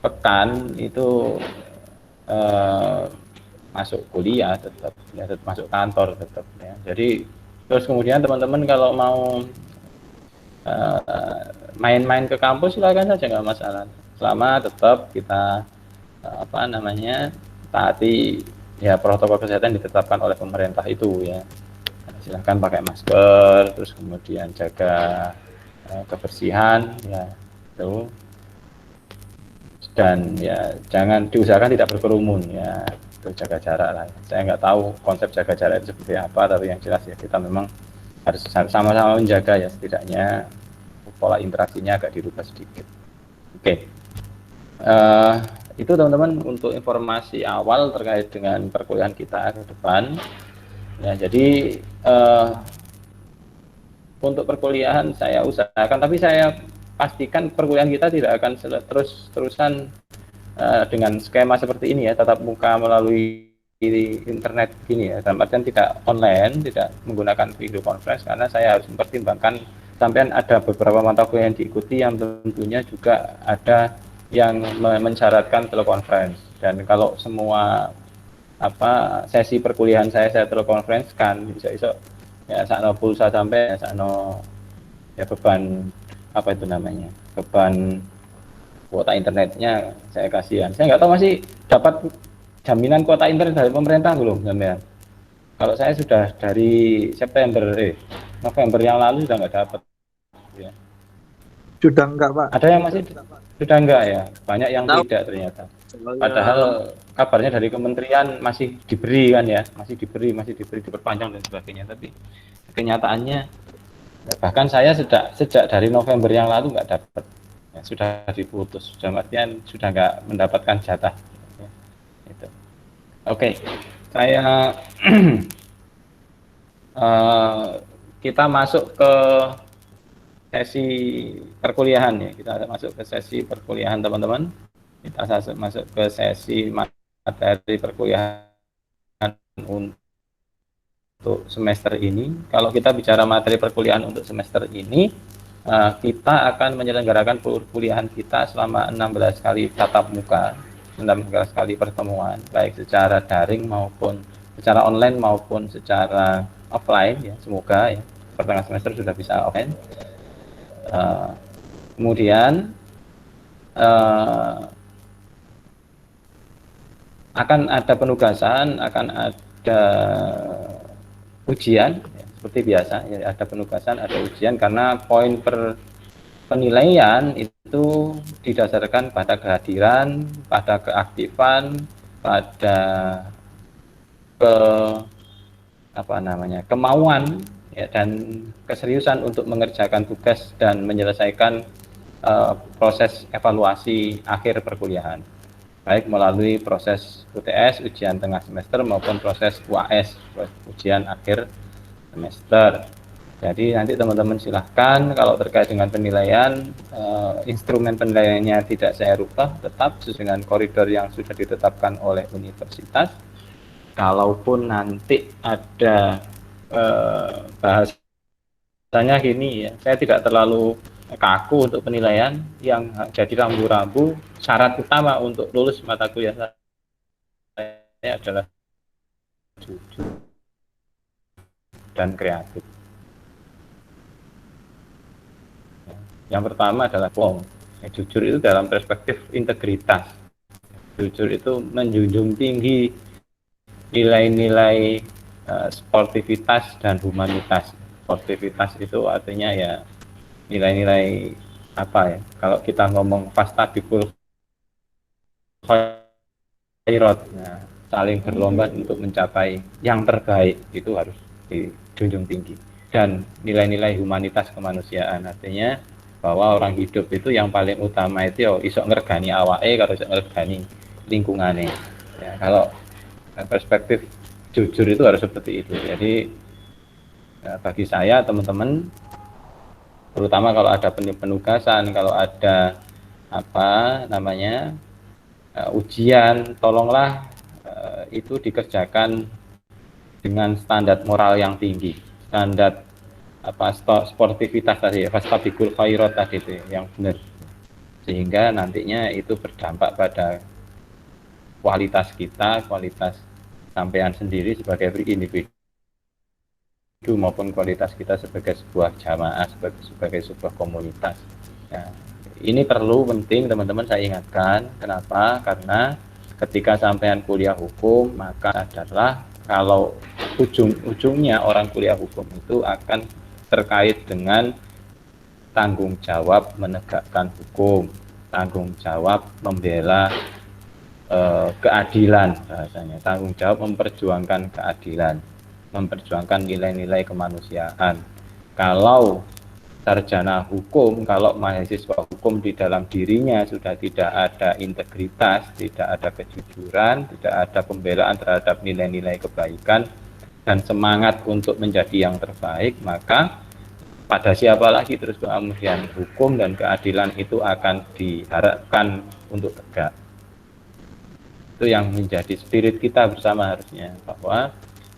pekan itu eh, masuk kuliah tetap ya, tetap masuk kantor tetap ya. Jadi terus kemudian teman-teman kalau mau main-main ke kampus silakan saja, nggak masalah, selama tetap kita apa namanya taati ya protokol kesehatan ditetapkan oleh pemerintah itu ya. Silahkan pakai masker, terus kemudian jaga kebersihan ya itu, dan ya jangan diusahakan tidak berkerumun ya, itu jaga jarak lah. Saya nggak tahu konsep jaga jarak itu seperti apa, tapi yang jelas ya kita memang harus sama-sama menjaga ya, setidaknya pola interaksinya agak dirubah sedikit. Oke, uh, itu teman-teman untuk informasi awal terkait dengan perkuliahan kita ke depan. Ya, jadi untuk perkuliahan saya usahakan, tapi saya pastikan perkuliahan kita tidak akan terus-terusan dengan skema seperti ini ya, tatap muka melalui internet gini ya, dalam artian tidak online, tidak menggunakan video conference, karena saya harus mempertimbangkan sampai ada beberapa mata kuliah yang diikuti yang tentunya juga ada yang mensyaratkan telekonferensi, dan kalau semua sesi perkuliahan saya telekonferensi kan bisa ya sakno pulsa sampai ya sakno ya beban itu namanya, beban kuota internetnya saya kasihan. Saya nggak tahu masih dapat jaminan kuota internet dari pemerintah belum sampean. Kalau saya sudah dari November yang lalu sudah nggak dapat ya. Sudah enggak, Pak? Ada yang masih sudah enggak ya, banyak yang Tahu tidak ternyata. Padahal soalnya kabarnya dari kementerian masih diberi kan ya, masih diberi diperpanjang dan sebagainya, tapi kenyataannya bahkan saya sejak dari November yang lalu nggak dapat ya, sudah diputus, sudah artian sudah nggak mendapatkan jatah ya, itu. Oke, saya kita masuk ke sesi perkuliahan ya, kita masuk ke sesi perkuliahan teman-teman, kita masuk ke sesi materi perkuliahan untuk semester ini. Kalau kita bicara materi perkuliahan untuk semester ini, kita akan menyelenggarakan perkuliahan kita selama 16 kali tatap muka, 16 kali pertemuan, baik secara daring maupun secara online maupun secara offline ya. Semoga ya pertengahan semester sudah bisa offline. Kemudian akan ada penugasan, akan ada ujian ya, seperti biasa ya, ada penugasan, ada ujian, karena poin penilaian itu didasarkan pada kehadiran, pada keaktifan, pada kemauan ya, dan keseriusan untuk mengerjakan tugas dan menyelesaikan proses evaluasi akhir perkuliahan, baik melalui proses UTS, ujian tengah semester, maupun proses UAS, ujian akhir semester. Jadi nanti teman-teman silahkan, kalau terkait dengan penilaian, instrumen penilaiannya tidak saya rubah, tetap sesuai dengan koridor yang sudah ditetapkan oleh universitas. Kalaupun nanti ada bahasanya gini ya, saya tidak terlalu kaku untuk penilaian, yang jadi rambu-rambu syarat utama untuk lulus mata kuliah saya adalah jujur dan kreatif. Yang pertama adalah bohong. Jujur itu dalam perspektif integritas. Jujur itu menjunjung tinggi nilai-nilai sportivitas dan humanitas. Sportivitas itu artinya ya nilai-nilai apa ya? Kalau kita ngomong fastabikul khairat, nah, saling berlomba untuk mencapai yang terbaik, itu harus dijunjung tinggi. Dan nilai-nilai humanitas kemanusiaan, artinya bahwa orang hidup itu yang paling utama itu ya iso ngergani awake kalau iso ngergani lingkungannya. Ya, kalau perspektif jujur itu harus seperti itu. Jadi ya, bagi saya teman-teman, terutama kalau ada penugasan, kalau ada ujian, tolonglah itu dikerjakan dengan standar moral yang tinggi, standar sportivitas tadi ya, fastabikul khairat tadi itu yang benar. sehingga nantinya itu berdampak pada kualitas kita, kualitas sampean sendiri sebagai individu maupun kualitas kita sebagai sebuah jamaah, sebagai sebuah komunitas. Nah, ini perlu penting teman-teman saya ingatkan. Kenapa? Karena ketika sampean kuliah hukum, maka adalah kalau ujung-ujungnya orang kuliah hukum itu akan terkait dengan tanggung jawab menegakkan hukum, tanggung jawab membela keadilan bahasanya, tanggung jawab memperjuangkan keadilan, memperjuangkan nilai-nilai kemanusiaan. Kalau sarjana hukum, kalau mahasiswa hukum di dalam dirinya sudah tidak ada integritas, tidak ada kejujuran, tidak ada pembelaan terhadap nilai-nilai kebaikan dan semangat untuk menjadi yang terbaik, maka pada siapa lagi terus kemudian hukum dan keadilan itu akan diharapkan untuk tegak. Itu yang menjadi spirit kita bersama harusnya, bahwa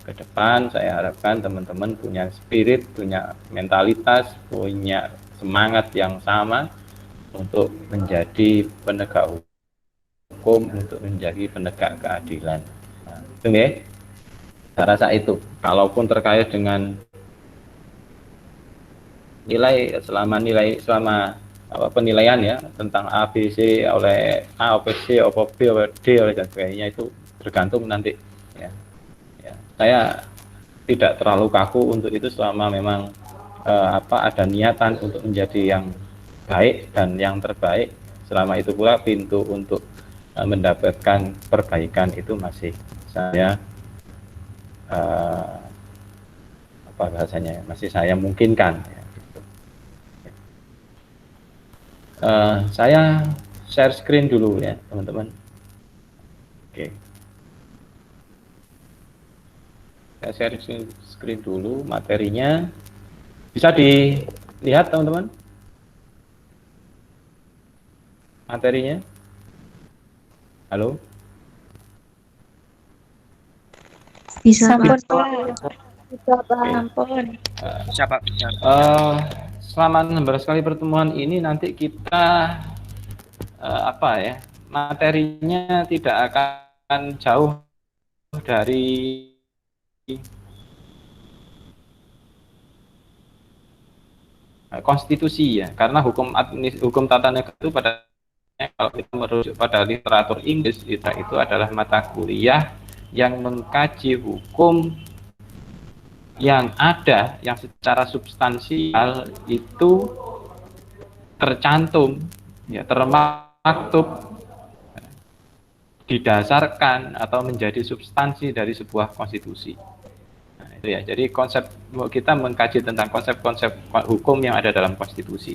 ke depan saya harapkan teman-teman punya spirit, punya mentalitas, punya semangat yang sama untuk menjadi penegak hukum, untuk menjadi penegak keadilan. Nah, itu ya, saya rasa itu. Kalaupun terkait dengan selama penilaian ya tentang A, B, C oleh A, oleh C, oleh B, oleh D, oleh dan sebagainya, itu tergantung nanti ya. Saya tidak terlalu kaku untuk itu selama memang ada niatan untuk menjadi yang baik dan yang terbaik. Selama itu pula pintu untuk mendapatkan perbaikan itu masih saya masih saya mungkinkan ya, gitu. Saya share screen dulu ya teman-teman. Oke. Saya share screen dulu materinya. Bisa dilihat teman-teman materinya? Halo? Bisa Pak. Bisa Pak. Bisa Pak. Selama 16 kali pertemuan ini nanti kita materinya tidak akan jauh dari konstitusi ya, karena hukum tata negara itu kalau kita merujuk pada literatur Inggris, itu adalah mata kuliah yang mengkaji hukum yang ada, yang secara substansial itu tercantum ya, termaktub, didasarkan atau menjadi substansi dari sebuah konstitusi. Nah, itu ya. Jadi kita mengkaji tentang konsep-konsep hukum yang ada dalam konstitusi.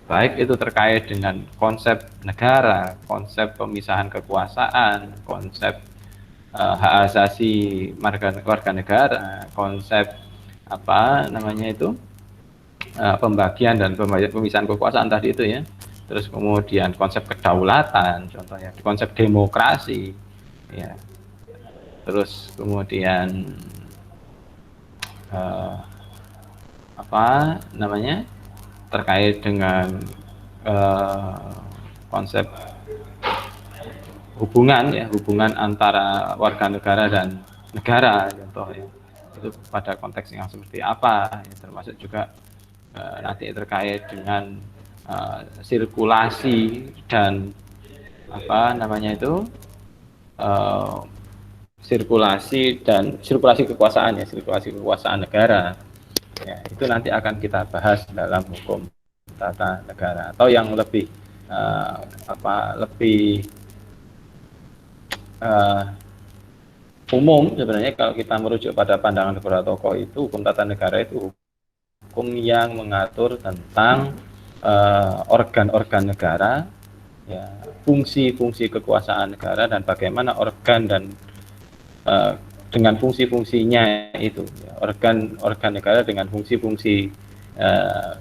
Baik itu terkait dengan konsep negara, konsep pemisahan kekuasaan, konsep hak asasi warga negara, konsep pembagian dan pemisahan kekuasaan tadi itu ya. Terus kemudian konsep kedaulatan, contohnya konsep demokrasi, ya. Terus kemudian terkait dengan konsep hubungan antara warga negara dan negara, contohnya itu pada konteks yang seperti apa, ya, termasuk juga nanti terkait dengan sirkulasi dan sirkulasi kekuasaan ya, sirkulasi kekuasaan negara ya, itu nanti akan kita bahas dalam hukum tata negara, atau yang lebih umum sebenarnya kalau kita merujuk pada pandangan beberapa tokoh, itu hukum tata negara itu hukum yang mengatur tentang organ-organ negara ya, fungsi-fungsi kekuasaan negara, dan bagaimana organ dan dengan fungsi-fungsinya itu ya, organ negara dengan fungsi-fungsi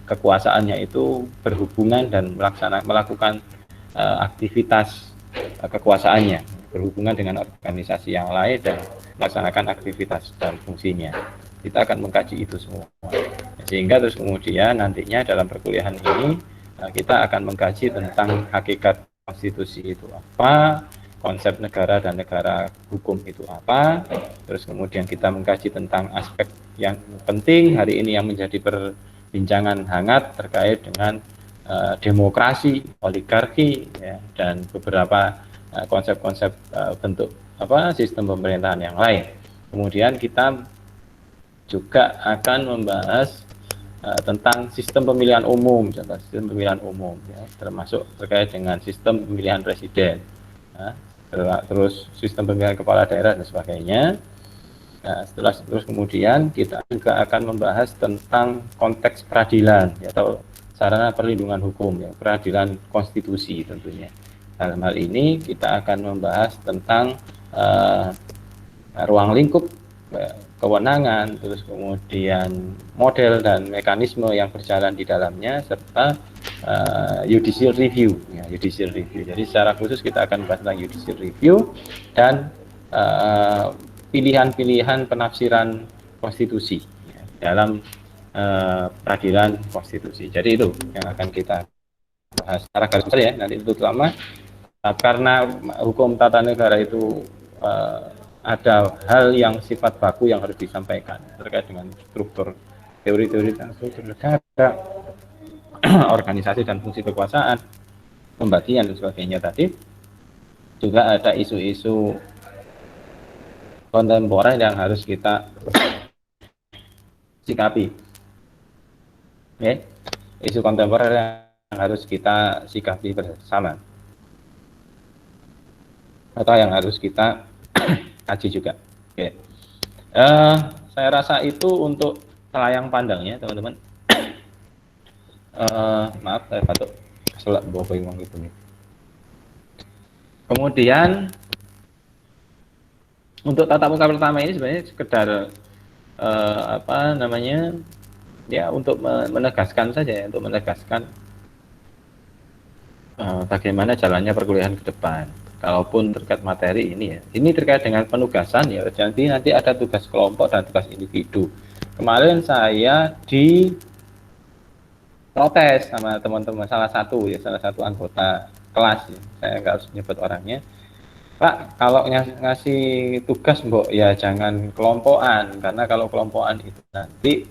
kekuasaannya itu berhubungan dan melakukan aktivitas kekuasaannya, berhubungan dengan organisasi yang lain dan melaksanakan aktivitas dan fungsinya. Kita akan mengkaji itu semua, sehingga terus kemudian nantinya dalam perkuliahan ini kita akan mengkaji tentang hakikat konstitusi itu apa, konsep negara dan negara hukum itu apa, terus kemudian kita mengkaji tentang aspek yang penting hari ini yang menjadi perbincangan hangat terkait dengan demokrasi, oligarki, ya, dan beberapa konsep-konsep bentuk sistem pemerintahan yang lain. Kemudian kita juga akan membahas tentang sistem pemilihan umum, contoh sistem pemilihan umum, ya, termasuk terkait dengan sistem pemilihan presiden, ya, terus sistem pemilihan kepala daerah dan sebagainya. Nah, terus kemudian kita juga akan membahas tentang konteks peradilan, ya, atau sarana perlindungan hukum, ya, peradilan konstitusi tentunya. Dalam hal ini kita akan membahas tentang ruang lingkup kewenangan, terus kemudian model dan mekanisme yang berjalan di dalamnya, serta judicial review, ya, judicial review. Jadi secara khusus kita akan bahas tentang judicial review dan pilihan-pilihan penafsiran konstitusi, ya, dalam peradilan konstitusi. Jadi itu yang akan kita bahas secara garis besar, ya. Nanti itu lama karena hukum tata negara itu ada hal yang sifat baku yang harus disampaikan terkait dengan struktur, teori-teori tentang struktur negara, organisasi dan fungsi kekuasaan, pembagian dan sebagainya tadi. Juga ada isu-isu kontemporer yang harus kita sikapi. Okay? Isu kontemporer yang harus kita sikapi bersama, atau yang harus kita kaji juga. Oke. Saya rasa itu untuk selayang pandangnya, teman-teman. Maaf, saya batuk. Keselak bawa uang itu nih. Kemudian untuk tatap muka pertama ini sebenarnya sekedar ya, untuk menegaskan saja, ya, untuk menegaskan bagaimana jalannya perkuliahan ke depan. Kalaupun terkait materi ini, ya, ini terkait dengan penugasan, ya, nanti ada tugas kelompok dan tugas individu. Kemarin saya diprotes sama teman-teman, salah satu anggota kelas, ya, saya nggak harus menyebut orangnya. Pak, kalau ngasih tugas mbok, ya jangan kelompokan, karena kalau kelompokan itu nanti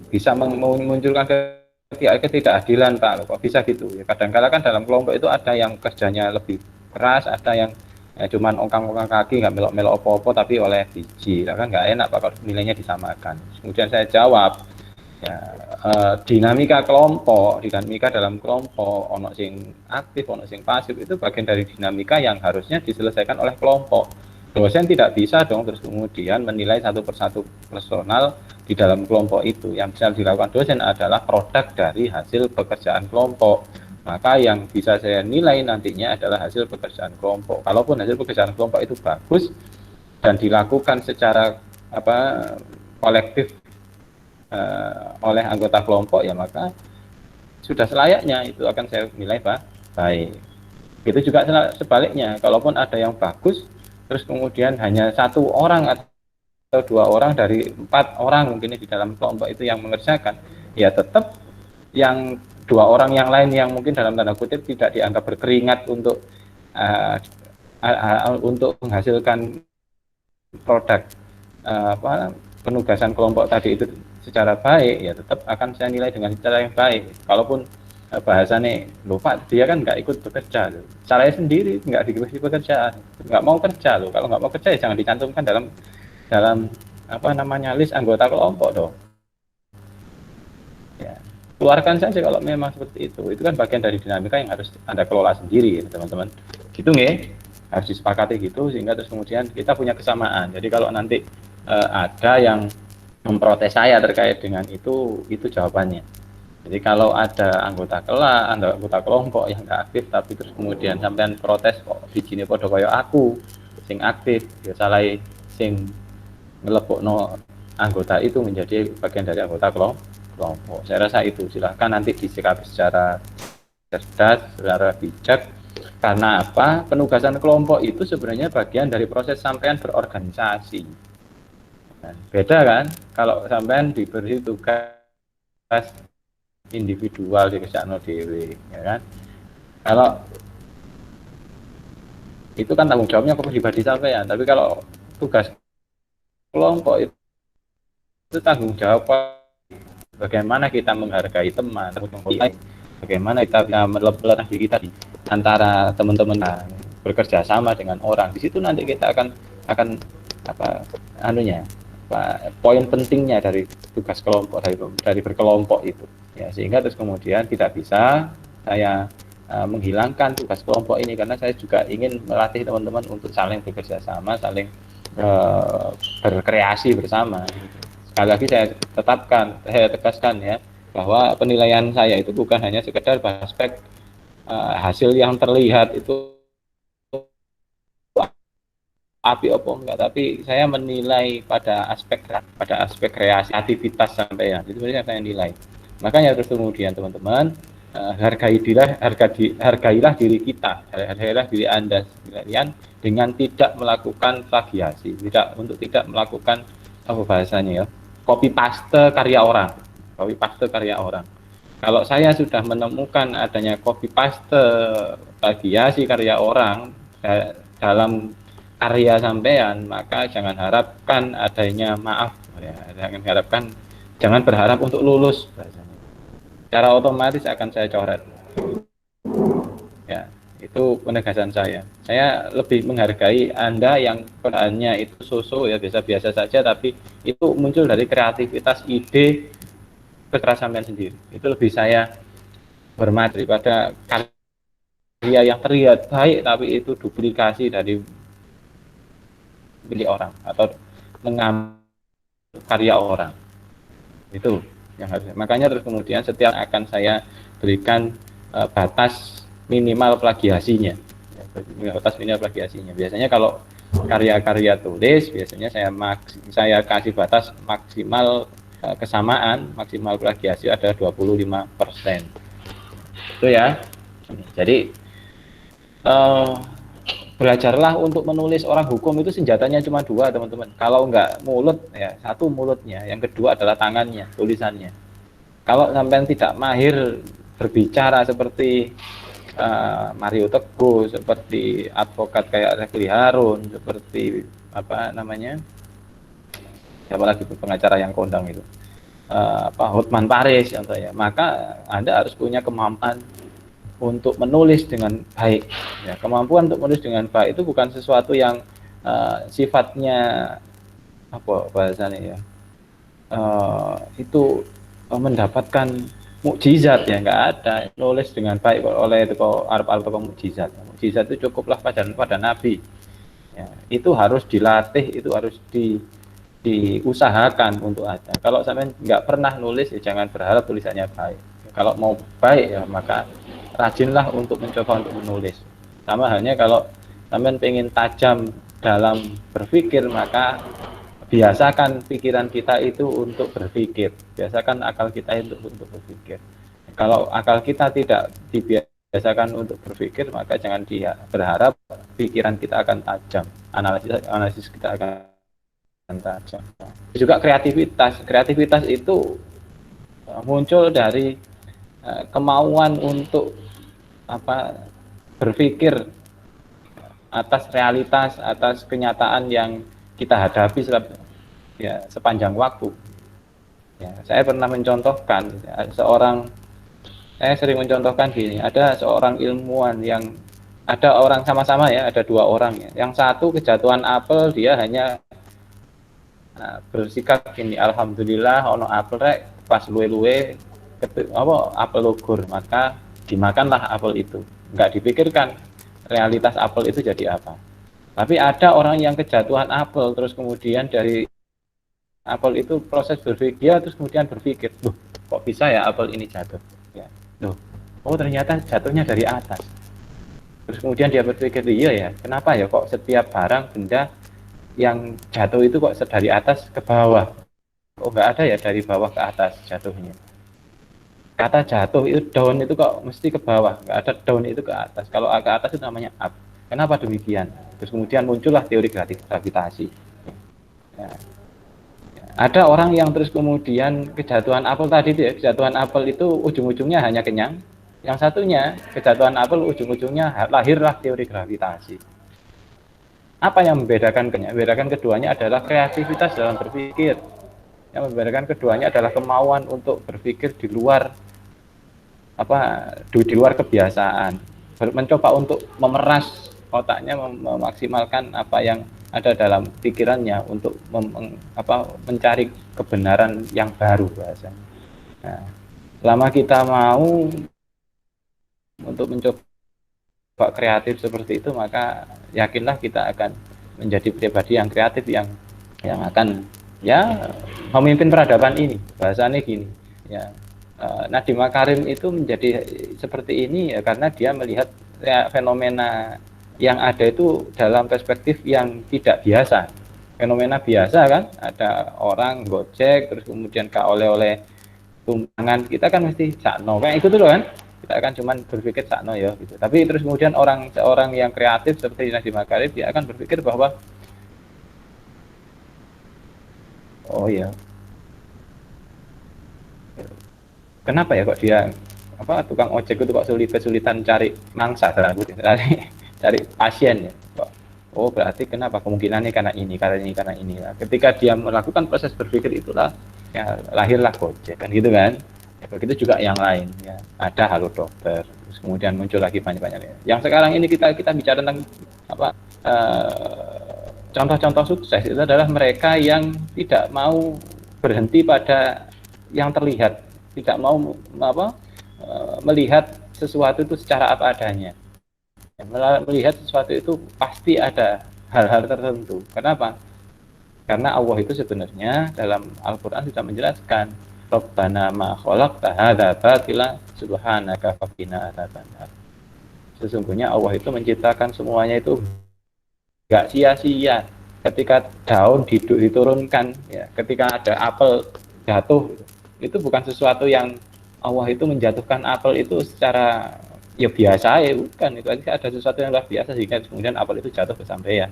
bisa memunculkan ketidakadilan, Pak. Kok bisa gitu? Ya, kadang-kala kan dalam kelompok itu ada yang kerjanya lebih keras, ada yang cuman ongkang-ongkang kaki, nggak melok-melok opo-opo, tapi oleh biji. Kan nggak enak, Pak, kalau nilainya disamakan. Kemudian saya jawab, ya, dinamika dalam kelompok, ono sing aktif, ono sing pasif, itu bagian dari dinamika yang harusnya diselesaikan oleh kelompok. Dosen tidak bisa dong terus kemudian menilai satu persatu personal di dalam kelompok itu. Yang bisa dilakukan dosen adalah produk dari hasil pekerjaan kelompok. Maka yang bisa saya nilai nantinya adalah hasil pekerjaan kelompok. Kalaupun hasil pekerjaan kelompok itu bagus dan dilakukan secara kolektif oleh anggota kelompok, ya maka sudah selayaknya itu akan saya nilai baik. Itu juga sebaliknya, kalaupun ada yang bagus terus kemudian hanya 1 orang atau 2 orang dari 4 orang mungkin di dalam kelompok itu yang mengerjakan, ya tetap yang 2 orang yang lain yang mungkin dalam tanda kutip tidak dianggap berkeringat untuk menghasilkan produk penugasan kelompok tadi itu secara baik, ya tetap akan saya nilai dengan cara yang baik. Kalaupun bahasanya, loh Pak, dia kan nggak ikut bekerja, saya sendiri nggak dikasih pekerjaan, nggak mau kerja loh. Kalau nggak mau kerja, ya jangan dicantumkan dalam list anggota kelompok dong. Ya, keluarkan saja kalau memang seperti itu. Itu kan bagian dari dinamika yang harus Anda kelola sendiri, ya, teman-teman. Gitu nggih, harus disepakati gitu, sehingga terus kemudian kita punya kesamaan. Jadi kalau nanti ada yang memprotes saya terkait dengan itu jawabannya. Jadi kalau ada anggota kelompok yang nggak aktif, tapi terus kemudian sampean protes, kok bijine padha kaya aku sing aktif, ya salah sing ngelebokno anggota itu menjadi bagian dari anggota kelompok. Saya rasa itu silahkan nanti disikapi secara cerdas, secara bijak. Karena apa? Penugasan kelompok itu sebenarnya bagian dari proses sampean berorganisasi. Beda kan kalau sampean diberi tugas individual dikerjakno dhewe, ya kan. Kalau itu kan tanggung jawabnya ke pribadi sampean, tapi kalau tugas kelompok itu tanggung jawab bagaimana kita menghargai teman, bagaimana kita bisa melatih diri kita di antara teman-teman bekerja sama dengan orang. Di situ nanti kita akan apa anunya, poin pentingnya dari tugas kelompok, dari berkelompok itu, ya, sehingga terus kemudian tidak bisa saya menghilangkan tugas kelompok ini, karena saya juga ingin melatih teman-teman untuk saling bekerja sama, saling berkreasi bersama. Sekali lagi saya tegaskan ya, bahwa penilaian saya itu bukan hanya sekedar aspek hasil yang terlihat itu api opo enggak, tapi saya menilai pada aspek kreativitas sampai ya, itu sebenarnya saya nilai. Makanya terus kemudian teman-teman, hargailah diri kita, hargailah diri Anda sekalian dengan tidak melakukan plagiasi, untuk tidak melakukan apa bahasanya ya, copy paste karya orang. Kalau saya sudah menemukan adanya copy paste plagiasi karya orang dalam karya sampean, maka jangan harapkan adanya jangan berharap untuk lulus bahasanya. Secara otomatis akan saya coret. Ya, itu penegasan saya. Saya lebih menghargai Anda yang perannya itu so-so ya, biasa-biasa saja, tapi itu muncul dari kreativitas ide kekerasan sendiri. Itu lebih saya hormati daripada karya yang terlihat baik tapi itu duplikasi dari milik orang atau mengambil karya orang. Itu yang harus. Makanya terus kemudian setiap akan saya berikan batas minimal plagiasinya. Biasanya kalau karya-karya tulis, biasanya saya kasih batas maksimal kesamaan, maksimal plagiasi ada 25%. Itu ya. Jadi belajarlah untuk menulis. Orang hukum itu senjatanya cuma dua, teman-teman. Kalau enggak mulut ya, satu mulutnya, yang kedua adalah tangannya, tulisannya. Kalau sampai tidak mahir berbicara seperti Mario Teguh, seperti advokat kayak Refli Harun, seperti apa namanya, siapa lagi pengacara yang kondang itu, Hotman Paris contohnya, maka Anda harus punya kemampuan untuk menulis dengan baik. Ya, kemampuan untuk menulis dengan baik itu bukan sesuatu yang sifatnya apa bahasanya ya, itu mendapatkan mukjizat ya, nggak ada. Nulis dengan baik oleh itu arep mukjizat. Mukjizat itu cukuplah pada Nabi. Ya, itu harus dilatih, itu harus diusahakan untuk ada. Kalau sampai nggak pernah nulis ya jangan berharap tulisannya baik. Kalau mau baik ya maka rajinlah untuk mencoba untuk menulis. Sama halnya kalau sampai pengen tajam dalam berpikir, maka biasakan pikiran kita itu untuk berpikir. Biasakan akal kita itu untuk berpikir. Kalau akal kita tidak dibiasakan untuk berpikir, maka jangan berharap pikiran kita akan tajam, analisis kita akan tajam. Juga kreativitas itu muncul dari kemauan untuk berpikir atas realitas, atas kenyataan yang kita hadapi sepanjang waktu. Ya, saya pernah mencontohkan saya sering mencontohkan gini, ada seorang ilmuwan yang ada orang sama-sama ya, ada dua orang ya. Yang satu kejatuhan apel, dia hanya bersikap gini, alhamdulillah ono apel rek, pas luwe-luwe apel lugur, maka dimakanlah apel itu. Enggak dipikirkan realitas apel itu jadi apa. Tapi ada orang yang kejatuhan apel, terus kemudian dari apel itu proses berpikir, terus kemudian berpikir, loh kok bisa ya apel ini jatuh ya, loh oh ternyata jatuhnya dari atas. Terus kemudian dia berpikir, iya ya, kenapa ya kok setiap barang benda yang jatuh itu kok dari atas ke bawah, kok nggak ada ya dari bawah ke atas jatuhnya. Kata jatuh itu, down itu kok mesti ke bawah, nggak ada down itu ke atas. Kalau ke atas itu namanya up. Kenapa demikian? Terus kemudian muncullah teori gravitasi. Ya. Ya. ada orang yang terus kemudian kejatuhan apel tadi itu ya, kejatuhan apel itu ujung-ujungnya hanya kenyang. Yang satunya kejatuhan apel ujung-ujungnya lahirlah teori gravitasi. Apa yang membedakan keduanya adalah kreativitas dalam berpikir. Yang membedakan keduanya adalah kemauan untuk berpikir di luar di luar kebiasaan, mencoba untuk memeras otaknya, memaksimalkan apa yang ada dalam pikirannya untuk mencari kebenaran yang baru bahasanya. Nah, selama kita mau untuk mencoba kreatif seperti itu, maka yakinlah kita akan menjadi pribadi yang kreatif yang akan ya memimpin peradaban ini. Bahasanya gini ya, Nadiem Makarim itu menjadi seperti ini ya karena dia melihat ya, fenomena yang ada itu dalam perspektif yang tidak biasa. Fenomena biasa kan, ada orang gojek terus kemudian oleh tumpangan, kita kan mesti sakno kayak itu tuh kan, kita akan cuman berpikir sakno ya gitu. Tapi terus kemudian seorang yang kreatif seperti Nadiem Makarim, dia akan berpikir bahwa oh ya, kenapa ya kok dia tukang ojek itu kok kesulitan cari mangsa, cari pasien ya kok. Oh berarti kenapa, kemungkinannya karena ini. Nah, ketika dia melakukan proses berpikir itulah ya lahirlah Gojek kan gitu kan. Ya, begitu juga yang lain ya, ada Halo Dokter, terus kemudian muncul lagi banyak yang sekarang ini kita bicara tentang contoh-contoh sukses itu adalah mereka yang tidak mau berhenti pada yang terlihat, tidak mau melihat sesuatu itu secara apa adanya. Melihat sesuatu itu pasti ada hal-hal tertentu. Kenapa? Karena Allah itu sebenarnya dalam Al-Quran sudah menjelaskan, Rabbana ma khalaqta hadza batila subhanaka faqina adzabannar. Sesungguhnya Allah itu menciptakan semuanya itu enggak sia-sia. Ketika daun diturunkan ya, ketika ada apel jatuh, itu bukan sesuatu yang Allah itu menjatuhkan apel itu secara ya biasa ya, bukan. Itu ada sesuatu yang luar biasa sehingga kemudian apel itu jatuh ke sampeyan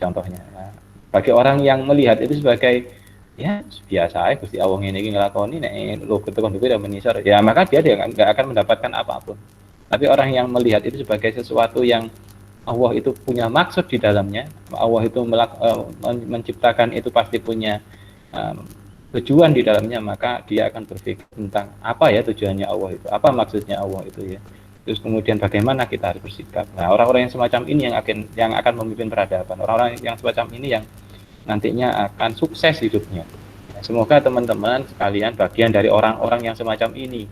contohnya. Nah, bagi orang yang melihat itu sebagai ya biasa aja, Gusti Allah ini ngelakoni nek lo ketukon itu udah menyisar ya, maka dia nggak akan mendapatkan apapun. Tapi orang yang melihat itu sebagai sesuatu yang Allah itu punya maksud di dalamnya, Allah itu menciptakan itu pasti punya tujuan di dalamnya, maka dia akan berpikir tentang apa ya tujuannya Allah itu, apa maksudnya Allah itu ya. Terus kemudian bagaimana kita harus bersikap. Nah, orang-orang yang semacam ini yang akan memimpin peradaban, orang-orang yang semacam ini yang nantinya akan sukses hidupnya. Nah, semoga teman-teman sekalian bagian dari orang-orang yang semacam ini.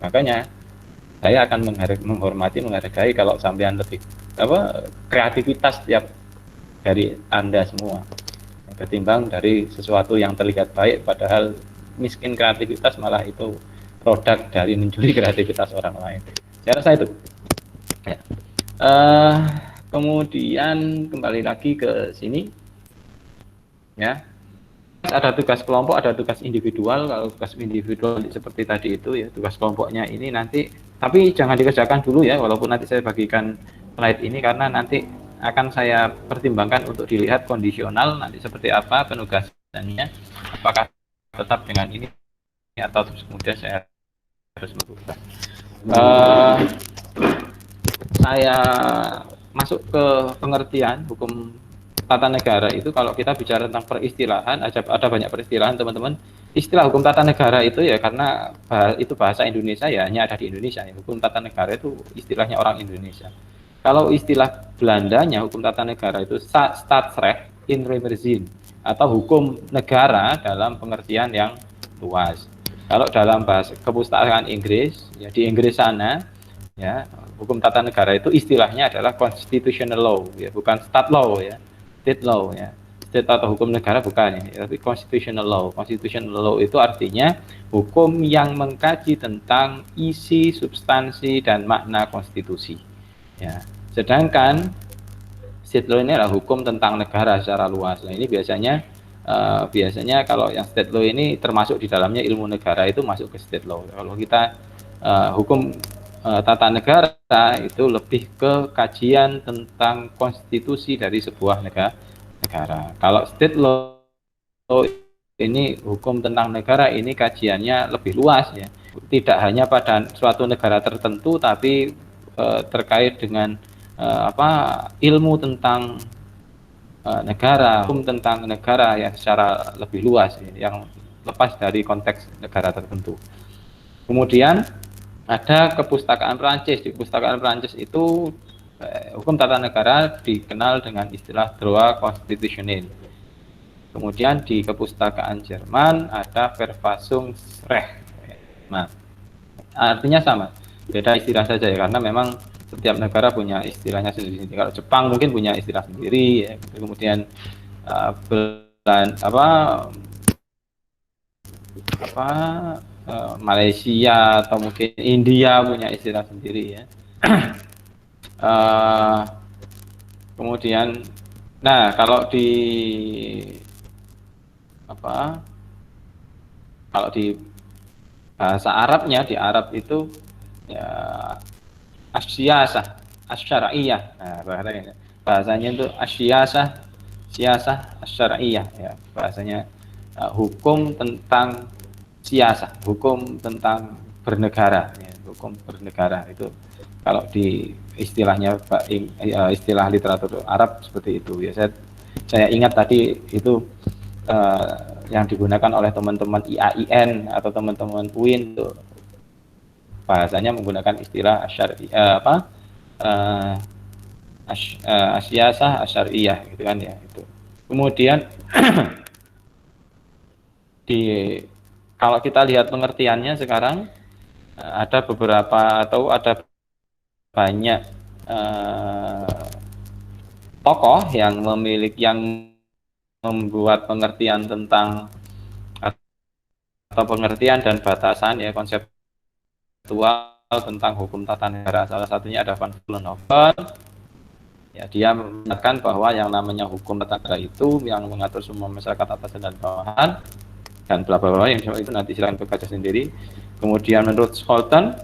Makanya saya akan menghargai kalau sampean lebih kreativitas tiap dari Anda semua, ketimbang dari sesuatu yang terlihat baik padahal miskin kreativitas, malah itu produk dari mencuri kreativitas orang lain. Saya rasa itu ya. Kemudian kembali lagi ke sini ya, ada tugas kelompok, ada tugas individual. Kalau tugas individual seperti tadi itu ya, tugas kelompoknya ini nanti, tapi jangan dikerjakan dulu ya, walaupun nanti saya bagikan slide ini karena nanti akan saya pertimbangkan untuk dilihat kondisional nanti seperti apa penugasannya, apakah tetap dengan ini atau terus kemudian saya harus berubah. Saya masuk ke pengertian hukum tata negara itu. Kalau kita bicara tentang peristilahan, ada banyak peristilahan teman-teman. Istilah hukum tata negara itu ya karena itu bahasa Indonesia ya, hanya ada di Indonesia ya. Hukum tata negara itu istilahnya orang Indonesia. Kalau istilah Belandanya hukum tata negara itu Staatsrecht in Rechtspraak atau hukum negara dalam pengertian yang luas. Kalau dalam bahasa kepustakaan Inggris ya, di Inggris sana ya, hukum tata negara itu istilahnya adalah constitutional law ya, bukan state law ya. State law ya. State atau hukum negara bukan ya, tapi constitutional law. Constitutional law itu artinya hukum yang mengkaji tentang isi, substansi dan makna konstitusi. Ya. Sedangkan state law ini adalah hukum tentang negara secara luas. Nah, ini biasanya kalau yang state law ini termasuk di dalamnya ilmu negara itu masuk ke state law. Kalau kita hukum tata negara itu lebih ke kajian tentang konstitusi dari sebuah negara. Kalau state law ini hukum tentang negara ini kajiannya lebih luas ya, tidak hanya pada suatu negara tertentu, tapi terkait dengan ilmu tentang negara, hukum tentang negara ya secara lebih luas ya, yang lepas dari konteks negara tertentu. Kemudian ada kepustakaan Prancis. Di kepustakaan Prancis itu hukum tata negara dikenal dengan istilah droit constitutionnel. Kemudian di kepustakaan Jerman ada Verfassungsrecht. Nah, artinya sama, beda istilah saja ya, karena memang setiap negara punya istilahnya sendiri. Kalau Jepang mungkin punya istilah sendiri, ya. Kemudian Malaysia atau mungkin India punya istilah sendiri ya. Kemudian, nah kalau di bahasa Arabnya, di Arab itu ya asyasah, asyara'iyah. Nah, bahasanya itu siasah asyara'iyah ya, bahasanya hukum tentang siasah, hukum tentang bernegara ya, hukum bernegara itu kalau di istilahnya istilah literatur Arab seperti itu ya. Saya ingat tadi itu yang digunakan oleh teman-teman IAIN atau teman-teman UIN itu bahasanya menggunakan istilah asyasah asyariyah gitu kan ya itu. Kemudian kalau kita lihat pengertiannya sekarang ada beberapa atau ada banyak tokoh yang membuat pengertian tentang atau pengertian dan batasan ya konseptual tentang hukum tata negara. Salah satunya ada Van Vollenhoven. Ya, dia mengatakan bahwa yang namanya hukum tata negara itu yang mengatur semua masyarakat atas dan bawahan dan bla bla bla, yang itu nanti silakan baca sendiri. Kemudian menurut Scholten,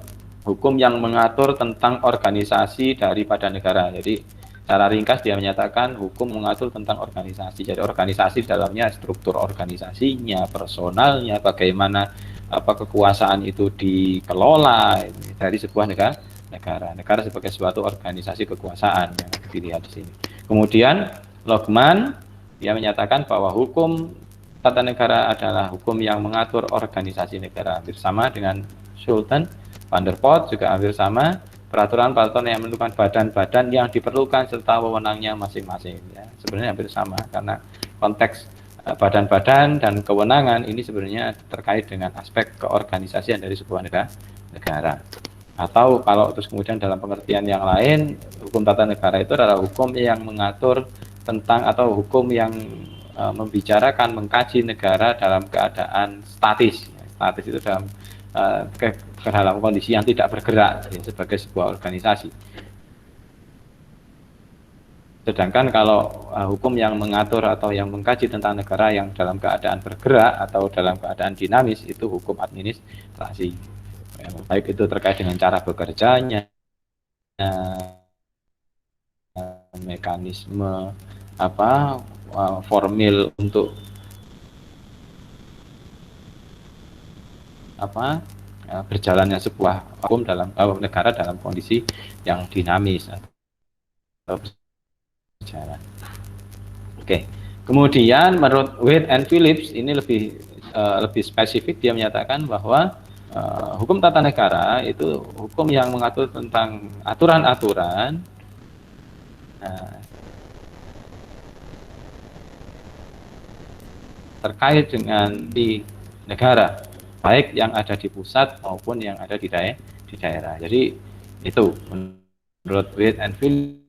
hukum yang mengatur tentang organisasi daripada negara. Jadi secara ringkas dia menyatakan hukum mengatur tentang organisasi. Jadi organisasi dalamnya struktur organisasinya, personalnya, bagaimana kekuasaan itu dikelola dari sebuah negara. Negara sebagai suatu organisasi kekuasaan yang dilihat di sini. Kemudian Logman dia menyatakan bahwa hukum tata negara adalah hukum yang mengatur organisasi negara, hampir sama dengan Scholten. Van der Port juga hampir sama, peraturan-peraturan yang menentukan badan-badan yang diperlukan serta wewenangnya masing-masing ya. Sebenarnya hampir sama karena konteks badan-badan dan kewenangan ini sebenarnya terkait dengan aspek keorganisasian dari sebuah negara. Atau kalau terus kemudian dalam pengertian yang lain, hukum tata negara itu adalah hukum yang mengatur tentang atau hukum yang membicarakan, mengkaji negara dalam keadaan statis. Statis itu dalam dalam kondisi yang tidak bergerak ya, sebagai sebuah organisasi. Sedangkan kalau hukum yang mengatur atau yang mengkaji tentang negara yang dalam keadaan bergerak atau dalam keadaan dinamis itu hukum administrasi. Ya, baik itu terkait dengan cara bekerjanya, mekanisme formil untuk berjalannya sebuah hukum dalam negara dalam kondisi yang dinamis atau berjalan. Oke. Kemudian menurut Wade and Phillips ini lebih spesifik, dia menyatakan bahwa hukum tata negara itu hukum yang mengatur tentang aturan-aturan terkait dengan di negara, baik yang ada di pusat maupun yang ada di daerah. Jadi itu menurut Wade and Phillips.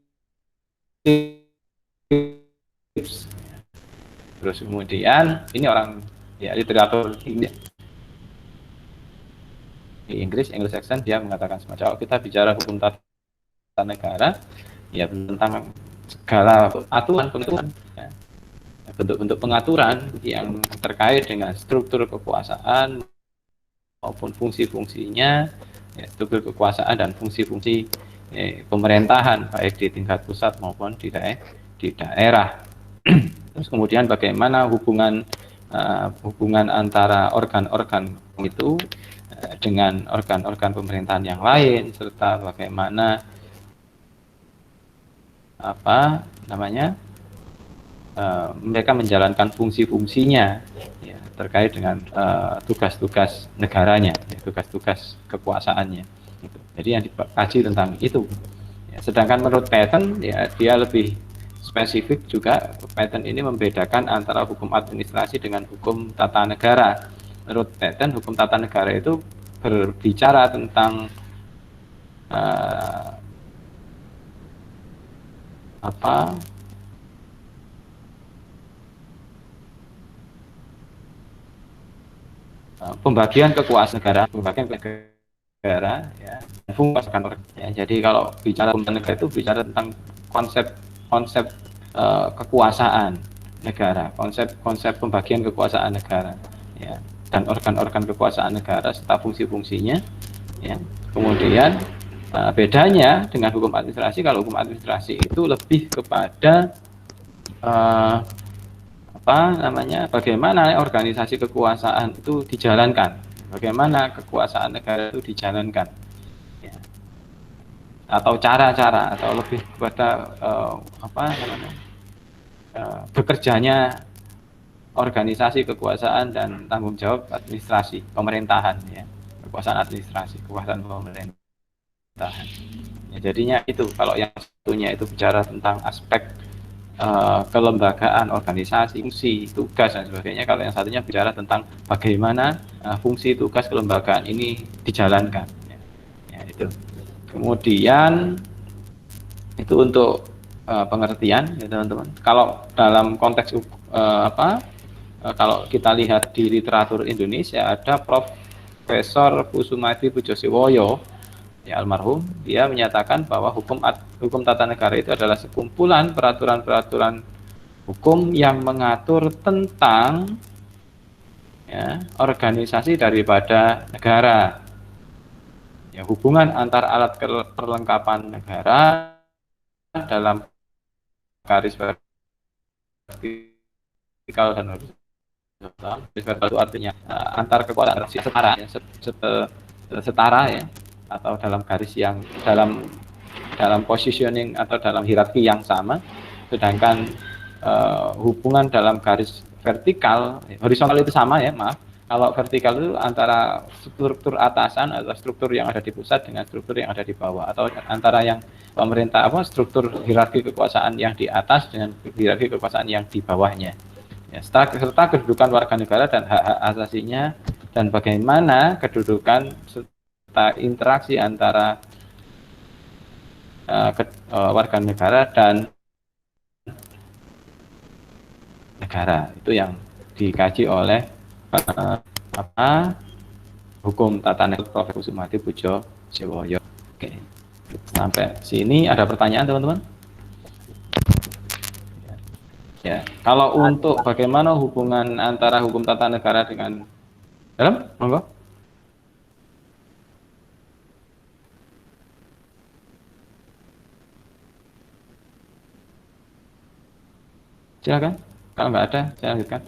Terus kemudian ini orang ya literatur di Inggris, Anglo-Saxon, dia mengatakan semacam kita bicara hukum tata negara ya tentang segala aturan pengaturan ya, bentuk-bentuk pengaturan yang terkait dengan struktur kekuasaan maupun fungsi-fungsinya ya, struktur kekuasaan dan fungsi-fungsi pemerintahan baik di tingkat pusat maupun di daerah. Terus kemudian bagaimana hubungan hubungan antara organ-organ itu dengan organ-organ pemerintahan yang lain, serta bagaimana apa namanya mereka menjalankan fungsi-fungsinya ya, terkait dengan tugas-tugas negaranya, ya, tugas-tugas kekuasaannya. Gitu. Jadi yang dikaji tentang itu. Ya, sedangkan menurut Patton, ya dia lebih spesifik juga. Patton ini membedakan antara hukum administrasi dengan hukum tata negara. Menurut Patton, hukum tata negara itu berbicara tentang apa pembagian kekuasaan negara, ya, fungsi ya. Jadi kalau bicara hukum negara itu bicara tentang konsep kekuasaan negara, konsep pembagian kekuasaan negara, ya, dan organ-organ kekuasaan negara serta fungsi-fungsinya, ya. Kemudian bedanya dengan hukum administrasi, kalau hukum administrasi itu lebih kepada bagaimana organisasi kekuasaan itu dijalankan, bagaimana kekuasaan negara itu dijalankan, ya. Atau cara-cara, atau lebih kepada bekerjanya organisasi kekuasaan dan tanggung jawab administrasi pemerintahan, ya, kekuasaan administrasi, kekuasaan pemerintahan. Ya, jadinya itu kalau yang satunya itu bicara tentang aspek kelembagaan, organisasi, fungsi, tugas dan sebagainya. Kalau yang satunya bicara tentang bagaimana fungsi, tugas, kelembagaan ini dijalankan. Ya, itu. Kemudian itu untuk pengertian, ya teman-teman. Kalau dalam konteks kalau kita lihat di literatur Indonesia ada Profesor Kusumadi Pujosewoyo, ya almarhum, dia menyatakan bahwa hukum tata negara itu adalah sekumpulan peraturan-peraturan hukum yang mengatur tentang, ya, organisasi daripada negara, ya, hubungan antar alat perlengkapan negara dalam garis vertikal dan horizontal. Garis vertikal itu artinya antar kekuasaan setara, ya, setara, ya, atau dalam garis yang dalam positioning atau dalam hierarki yang sama. Sedangkan hubungan dalam garis vertikal, horizontal itu sama, ya, maaf. Kalau vertikal itu antara struktur atasan atau struktur yang ada di pusat dengan struktur yang ada di bawah, atau antara yang pemerintah struktur hierarki kekuasaan yang di atas dengan hierarki kekuasaan yang di bawahnya. Ya, serta kedudukan warga negara dan hak-hak asasinya, dan bagaimana kedudukan serta interaksi antara warga negara dan negara. Itu yang dikaji oleh hukum tata negara Profesor Kusumadi Pujosewoyo. Oke, sampai sini ada pertanyaan teman-teman? Ya, kalau untuk bagaimana hubungan antara hukum tata negara dengan dalam, monggo. Silakan. Kalau nggak ada, saya lanjutkan.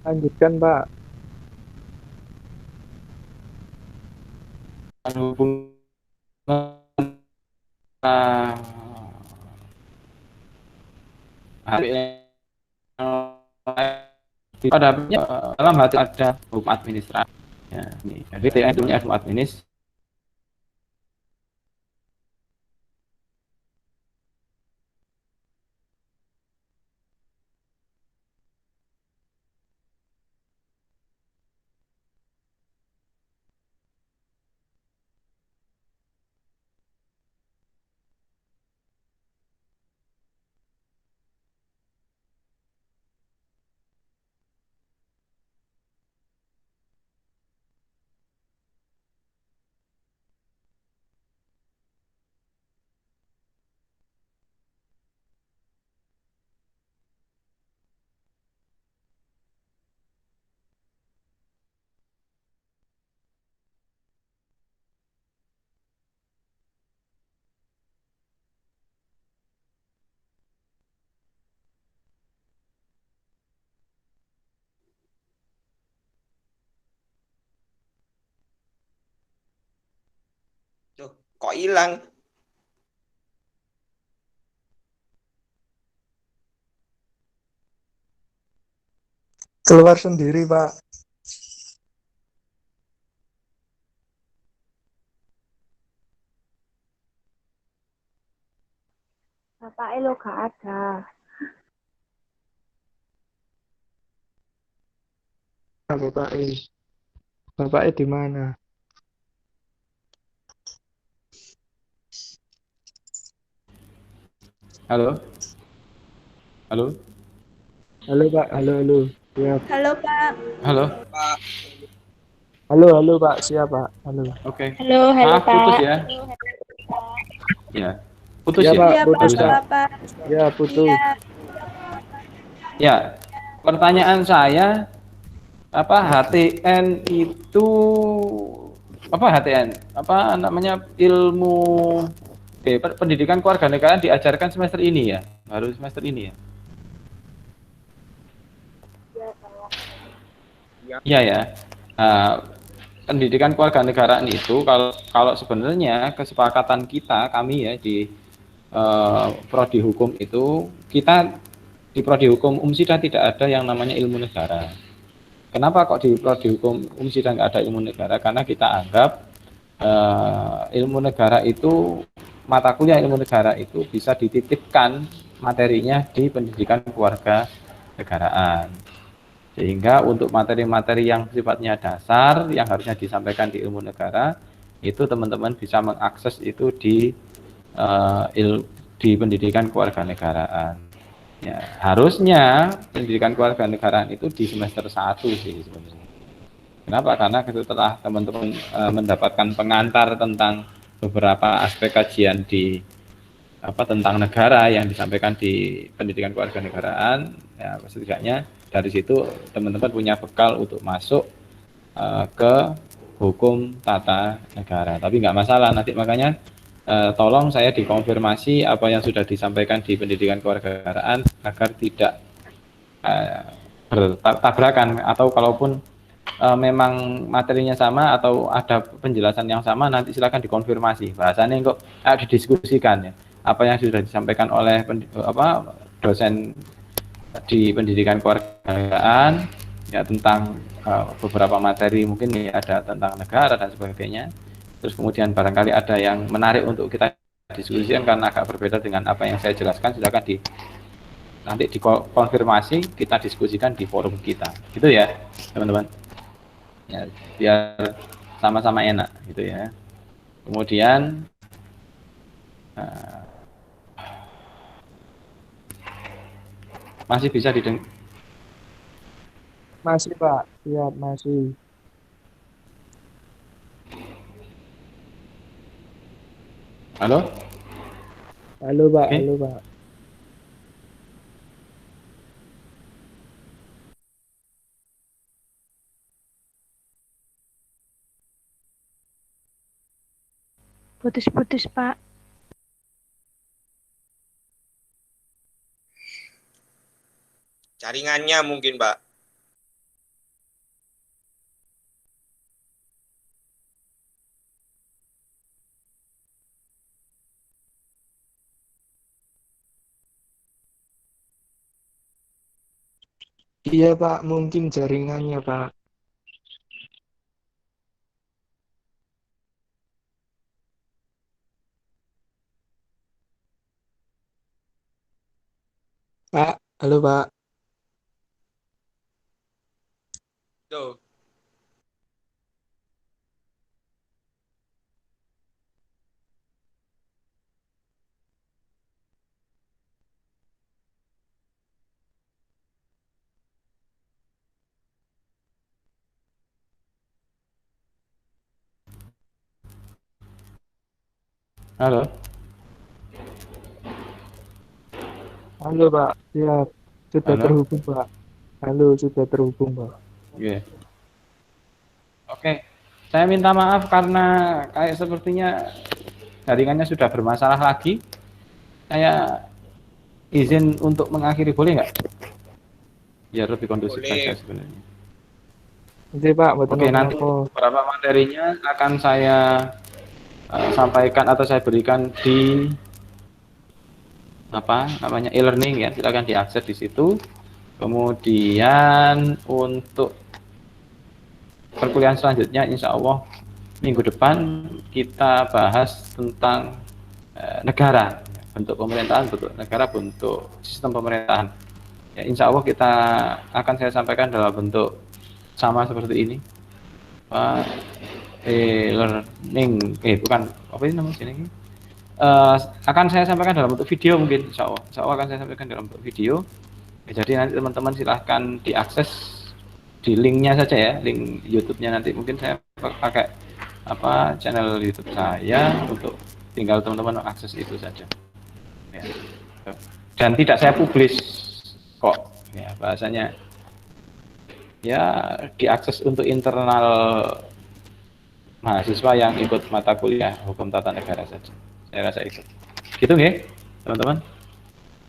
Lanjutkan, Pak. Hubungan pada dalam hati ada hukum administrasi. Ya, ini. Jadi TN itu punya hukum administrasi. Kok hilang? Keluar sendiri, Pak. Bapak Elo gak ada. Bapak E. Bapak E di mana? Halo? Halo? Halo, Pak. Halo, halo. Siap. Halo Pak. Halo? Pak, Halo, halo, Pak. Siap, Pak. Halo. Oke. Halo Maaf, putus Pak. ya. Ya. Putus Iya, ya? Pak. Iya Pak, Putus, Barusan. Pak. Pak. Ya, putus. Iya. Ya. Pertanyaan saya, apa HTN itu apa HTN? Apa namanya ilmu pendidikan kewarganegaraan diajarkan semester ini ya? Baru semester ini ya? Iya ya. Nah, pendidikan kewarganegaraan itu kalau sebenarnya kesepakatan kita kami ya di prodi hukum itu kita di prodi hukum Umsida tidak ada yang namanya ilmu negara. Kenapa kok di prodi hukum Umsida nggak ada ilmu negara? Karena kita anggap ilmu negara itu mata kuliah ilmu negara itu bisa dititipkan materinya di pendidikan keluarga negaraan. Sehingga untuk materi-materi yang sifatnya dasar yang harusnya disampaikan di ilmu negara itu teman-teman bisa mengakses itu di pendidikan kewarganegaraan. Ya, harusnya pendidikan kewarganegaraan itu di semester 1 sih sebenarnya. Kenapa? Karena setelah teman-teman mendapatkan pengantar tentang beberapa aspek kajian tentang negara yang disampaikan di pendidikan kewarganegaraan, ya setidaknya dari situ teman-teman punya bekal untuk masuk ke hukum tata negara. Tapi nggak masalah nanti, makanya tolong saya dikonfirmasi apa yang sudah disampaikan di pendidikan kewarganegaraan agar tidak bertabrakan, atau kalaupun memang materinya sama atau ada penjelasan yang sama, nanti silakan dikonfirmasi bahasanya kok didiskusikan ya apa yang sudah disampaikan oleh dosen di pendidikan kewarganegaraan ya tentang beberapa materi, mungkin ya ada tentang negara dan sebagainya, terus kemudian barangkali ada yang menarik untuk kita diskusikan karena agak berbeda dengan apa yang saya jelaskan, silakan nanti dikonfirmasi, kita diskusikan di forum kita gitu ya teman-teman ya, biar sama-sama enak gitu ya. Kemudian masih bisa didengar? Masih, Pak. Siap, masih. Halo? Halo, Pak. Oke. Halo, Pak. Putus-putus Pak. jaringannya mungkin, Pak. Iya, Pak. Mungkin jaringannya, Pak. Pak. Halo, Pak. Tuh. Halo? Halo, Pak. Siap. Sudah Halo? terhubung, Pak. Halo, sudah terhubung, Pak. Yeah. Oke, saya minta maaf karena kayak sepertinya jaringannya sudah bermasalah lagi. Saya izin untuk mengakhiri, boleh nggak? Biar lebih kondusif Boleh. saja sebenarnya. Oke, Pak. Oke, nanti beberapa materinya akan saya sampaikan atau saya berikan di apa namanya e-learning ya, silakan diakses di situ. Kemudian untuk perkuliahan selanjutnya insya Allah minggu depan kita bahas tentang negara, bentuk pemerintahan, bentuk negara, bentuk sistem pemerintahan. Ya, insya Allah kita akan saya sampaikan dalam bentuk sama seperti ini. E-learning, bukan apa ini namanya sini. Akan saya sampaikan dalam bentuk video mungkin, insya Allah akan saya sampaikan dalam bentuk video. Ya, jadi nanti teman-teman silahkan diakses di linknya saja ya, link YouTube-nya nanti mungkin saya pakai apa channel YouTube saya untuk tinggal teman-teman akses itu saja. Ya. Dan tidak saya publish kok, ya bahasanya ya diakses untuk internal mahasiswa yang ikut mata kuliah hukum tata negara saja. Saya rasa itu. Gitu nggih, teman-teman.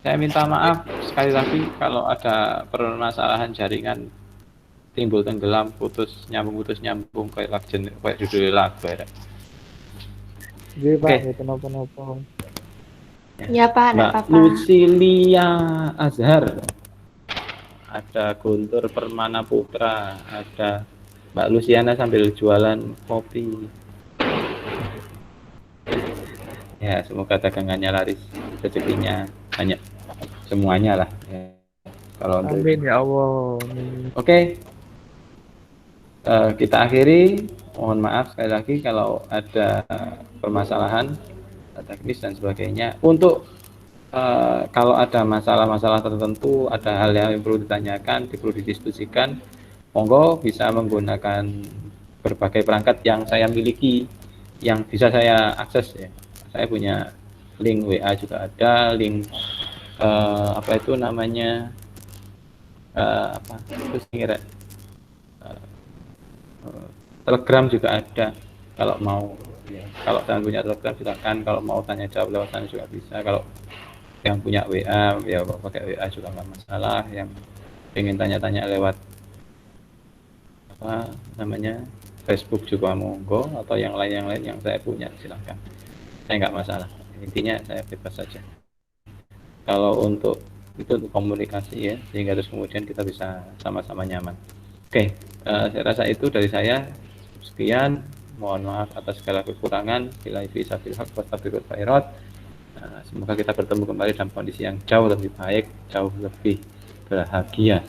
Saya minta maaf sekali lagi kalau ada permasalahan jaringan timbul tenggelam, putus nyambung kayak judul lagu ya. Nggih, Pak, Oke. mboten napa-napa. Ya Pak, Mbak enggak apa-apa. Lucilia Azhar, ada Guntur Permana Putra, ada Mbak Luciana sambil jualan kopi. Ya, semoga dagangannya laris, rezekinya banyak, semuanya lah. Ya. Kalau untuk Amin ya Allah. Amin. Oke, kita akhiri. Mohon maaf sekali lagi kalau ada permasalahan teknis dan sebagainya. Untuk kalau ada masalah-masalah tertentu, ada hal yang perlu ditanyakan, perlu didiskusikan, monggo bisa menggunakan berbagai perangkat yang saya miliki, yang bisa saya akses ya. Saya punya link WA juga ada, link apa itu namanya terus kira Telegram juga ada kalau mau ya. Kalau kalian punya Telegram silakan, kalau mau tanya jawab lewat sana juga bisa. Kalau yang punya WA ya pakai WA juga nggak masalah. Yang ingin tanya-tanya lewat apa namanya Facebook juga monggo, atau yang lain yang saya punya silakan. Saya nggak masalah, intinya saya bebas saja. Kalau untuk itu untuk komunikasi ya, sehingga terus kemudian kita bisa sama-sama nyaman. Oke, saya rasa itu dari saya. Sekian, mohon maaf atas segala kekurangan. Bila bisa filhaq wastaghfirul khairat. Semoga kita bertemu kembali dalam kondisi yang jauh lebih baik, jauh lebih bahagia.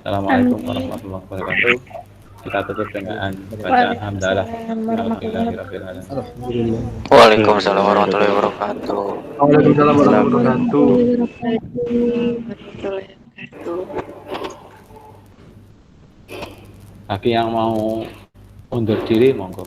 Assalamualaikum warahmatullahi wabarakatuh. Kita tutup dengan bacaan hamdalah. Alhamdulillah. Waalaikumsalam warahmatullahi wabarakatuh. Waalaikumsalam warahmatullahi wabarakatuh. Bagi yang mau undur diri, monggo.